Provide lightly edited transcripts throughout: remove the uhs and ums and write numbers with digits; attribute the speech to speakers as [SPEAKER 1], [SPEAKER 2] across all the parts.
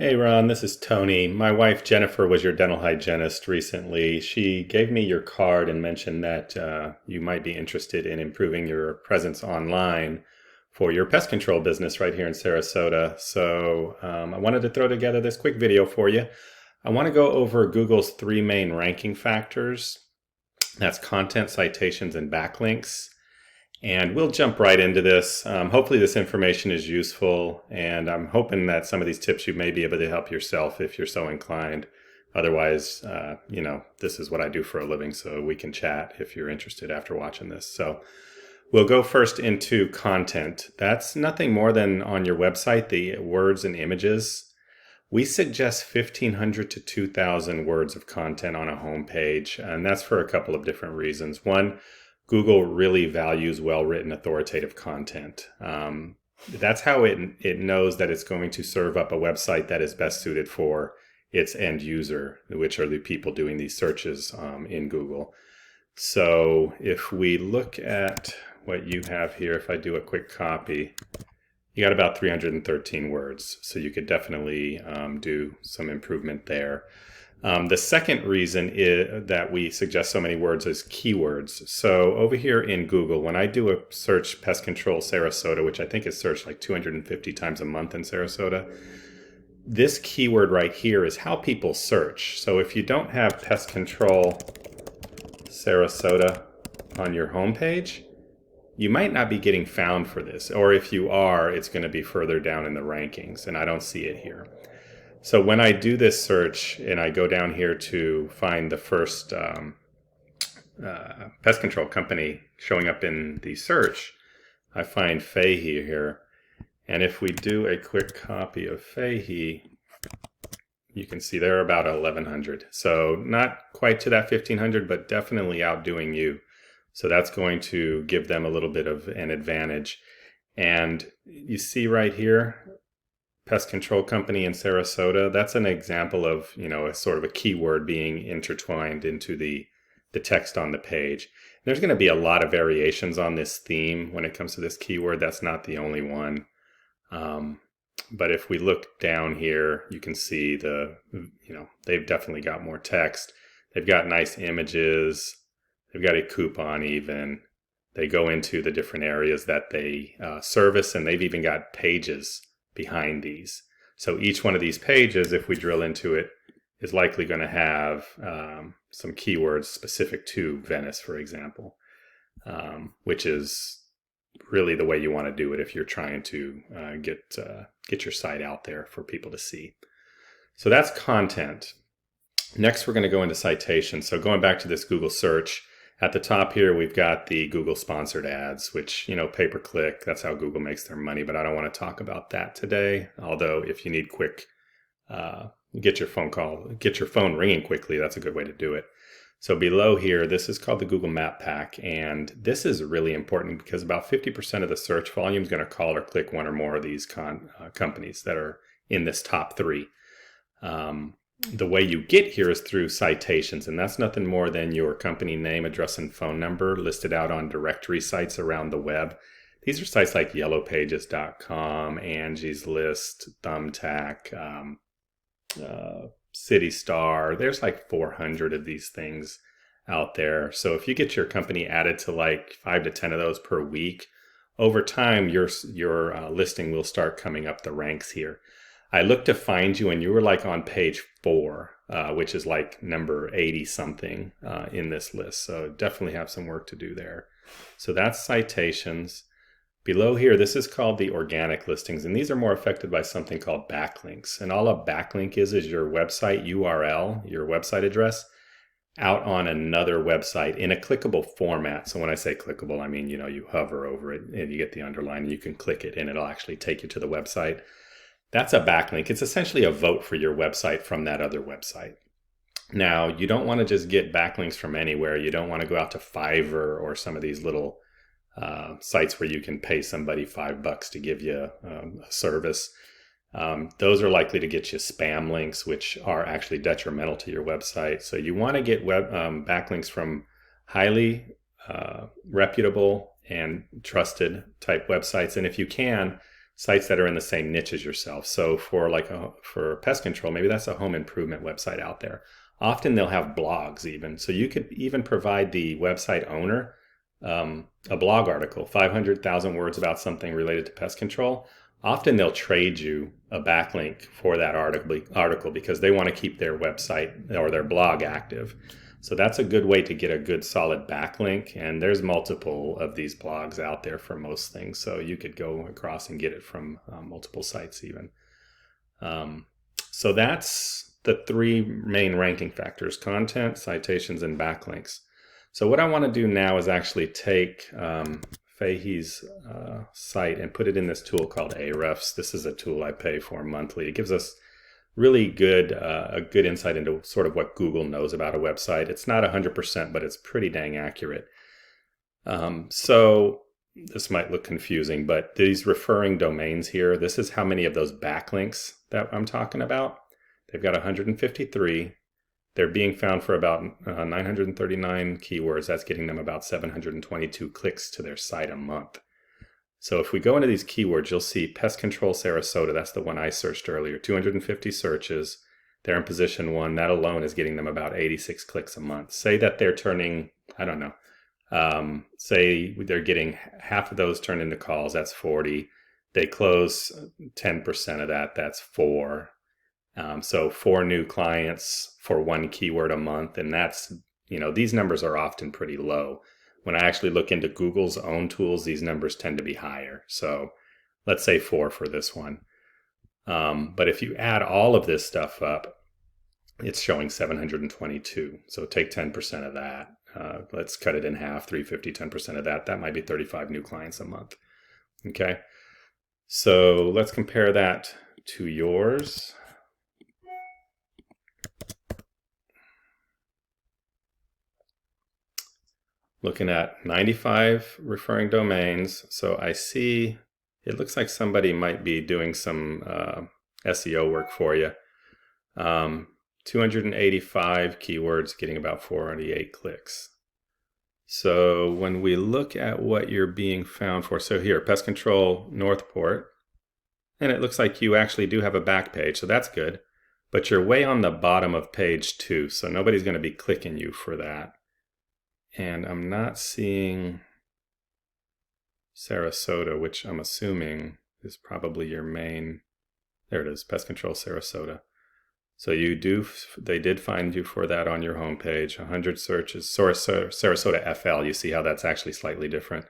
[SPEAKER 1] Hey Ron, this is Tony. My wife Jennifer was your dental hygienist recently. She gave me your card and mentioned that you might be interested in improving your presence online for your pest control business right here in Sarasota. So I wanted to throw together this quick video for you. I want to go over Google's three main ranking factors. That's content, citations, and backlinks. And we'll jump right into this. Hopefully this information is useful, and I'm hoping that some of these tips you may be able to help yourself if you're so inclined. Otherwise, this is what I do for a living, so we can chat if you're interested after watching this. So we'll go first into content. That's nothing more than on your website, the words and images. We suggest 1,500 to 2,000 words of content on a home page, and that's for a couple of different reasons. One, Google really values well-written authoritative content. That's how it knows that it's going to serve up a website that is best suited for its end user, which are the people doing these searches in Google. So if we look at what you have here, if I do a quick copy, you got about 313 words. So you could definitely do some improvement there. The second reason that we suggest so many words is keywords. So over here in Google, when I do a search pest control Sarasota, which I think is searched like 250 times a month in Sarasota, this keyword right here is how people search. So if you don't have pest control Sarasota on your homepage, you might not be getting found for this. Or if you are, it's going to be further down in the rankings, and I don't see it here. So when I do this search and I go down here to find the first pest control company showing up in the search, I find Fahey here. And if we do a quick copy of Fahey, you can see they're about 1,100. So not quite to that 1,500, but definitely outdoing you. So that's going to give them a little bit of an advantage. And you see right here, pest control company in Sarasota, that's an example of, a sort of a keyword being intertwined into the text on the page. There's going to be a lot of variations on this theme when it comes to this keyword. That's not the only one. But if we look down here, you can see they've definitely got more text. They've got nice images. They've got a coupon even. They go into the different areas that they service, and they've even got pages behind these. So each one of these pages, if we drill into it, is likely going to have some keywords specific to Venice, for example, which is really the way you want to do it if you're trying to get your site out there for people to see. So that's content. Next, we're going to go into citations. So going back to this Google search, at the top here, we've got the Google sponsored ads, which, pay-per-click, that's how Google makes their money, but I don't want to talk about that today. Although if you need quick, get your phone ringing quickly, that's a good way to do it. So below here, this is called the Google Map Pack, and this is really important because about 50% of the search volume is going to call or click one or more of these companies that are in this top three. The way you get here is through citations, and that's nothing more than your company name, address, and phone number listed out on directory sites around the web. These are sites like yellowpages.com, Angie's List, Thumbtack, City Star. There's like 400 of these things out there. So if you get your company added to like 5 to 10 of those per week, over time your listing will start coming up the ranks here. I looked to find you and you were like on page 4, which is like number 80 something in this list. So definitely have some work to do there. So that's citations. Below here, this is called the organic listings, and these are more affected by something called backlinks. And all a backlink is your website URL, your website address, out on another website in a clickable format. So when I say clickable, I mean, you hover over it and you get the underline and you can click it and it'll actually take you to the website. That's a backlink. It's essentially a vote for your website from that other website. Now, you don't want to just get backlinks from anywhere. You don't want to go out to Fiverr or some of these little sites where you can pay somebody $5 to give you a service. Those are likely to get you spam links, which are actually detrimental to your website. So you want to get backlinks from highly reputable and trusted type websites. And if you can, sites that are in the same niche as yourself. So for pest control, maybe that's a home improvement website out there. Often they'll have blogs even. So you could even provide the website owner a blog article, 500,000 words about something related to pest control. Often they'll trade you a backlink for that article because they want to keep their website or their blog active. So that's a good way to get a good solid backlink. And there's multiple of these blogs out there for most things. So you could go across and get it from multiple sites even. So that's the three main ranking factors: content, citations, and backlinks. So what I want to do now is actually take Fahey's site and put it in this tool called Ahrefs. This is a tool I pay for monthly. It gives us really good a good insight into sort of what Google knows about a website. It's not 100%, but it's pretty dang accurate. So this might look confusing, but these referring domains here, this is how many of those backlinks that I'm talking about. They've got 153. They're being found for about 939 keywords. That's getting them about 722 clicks to their site a month. So if we go into these keywords, you'll see Pest Control Sarasota. That's the one I searched earlier. 250 searches. They're in position 1. That alone is getting them about 86 clicks a month. Say that they're turning, I don't know, say they're getting half of those turned into calls. That's 40. They close 10% of that. That's 4. So 4 new clients for 1 keyword a month. And that's, these numbers are often pretty low. When I actually look into Google's own tools, these numbers tend to be higher. So let's say 4 for this one. But if you add all of this stuff up, it's showing 722. So take 10% of that. Let's cut it in half, 350, 10% of that. That might be 35 new clients a month. Okay. So let's compare that to yours. Looking at 95 referring domains. So I see, it looks like somebody might be doing some SEO work for you. 285 keywords, getting about 408 clicks. So when we look at what you're being found for, so here, Pest Control Northport, and it looks like you actually do have a back page, so that's good. But you're way on the bottom of page 2, so nobody's going to be clicking you for that. And I'm not seeing Sarasota, which I'm assuming is probably your main. There it is, Pest Control Sarasota. So they did find you for that on your homepage. 100 searches. Sarasota FL, you see how that's actually slightly different.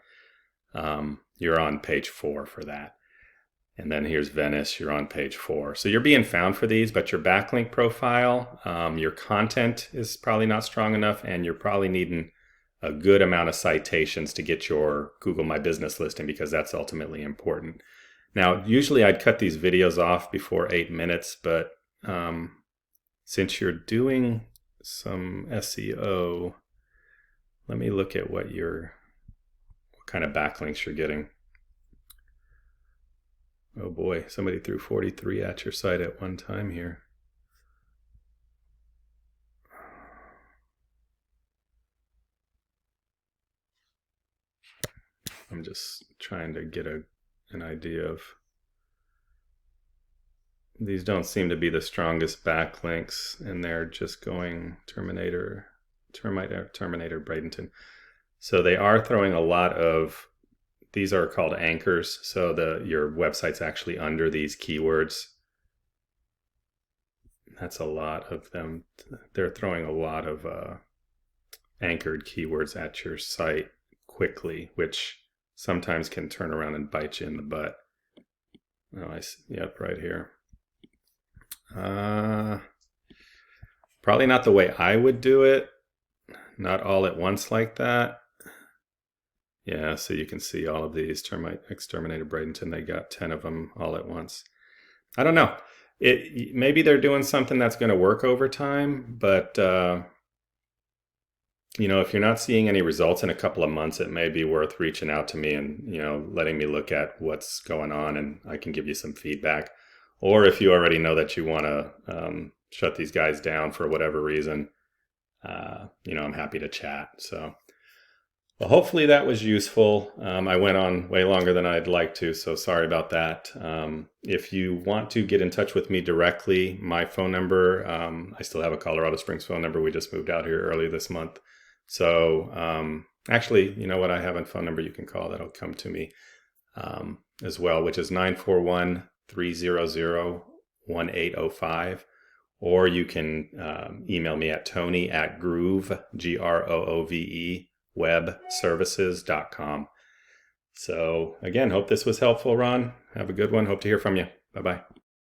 [SPEAKER 1] You're on page 4 for that. And then here's Venice, you're on page 4. So you're being found for these, but your backlink profile, your content is probably not strong enough, and you're probably needing a good amount of citations to get your Google My Business listing, because that's ultimately important. Now, usually I'd cut these videos off before 8 minutes, but since you're doing some SEO, let me look at what kind of backlinks you're getting. Oh boy, somebody threw 43 at your site at one time here. I'm just trying to get an idea of. These don't seem to be the strongest backlinks, and they're just going Terminator, Bradenton. So they are throwing a lot of, these are called anchors. So your website's actually under these keywords. That's a lot of them. They're throwing a lot of anchored keywords at your site quickly, which sometimes can turn around and bite you in the butt. Oh, I see. Yep, right here. Probably not the way I would do it. Not all at once like that. Yeah, so you can see all of these. Exterminator Bradenton, they got 10 of them all at once. I don't know. Maybe they're doing something that's going to work over time, but if you're not seeing any results in a couple of months, it may be worth reaching out to me and, letting me look at what's going on, and I can give you some feedback. Or if you already know that you want to shut these guys down for whatever reason, I'm happy to chat. So, Well, hopefully that was useful. I went on way longer than I'd like to, so sorry about that. If you want to get in touch with me directly, my phone number, I still have a Colorado Springs phone number. We just moved out here early this month. So actually, you know what? I have a phone number you can call that'll come to me as well, which is 941-300-1805. Or you can email me at tony@groove, GROOVE, webservices.com. So again, hope this was helpful, Ron. Have a good one. Hope to hear from you. Bye-bye.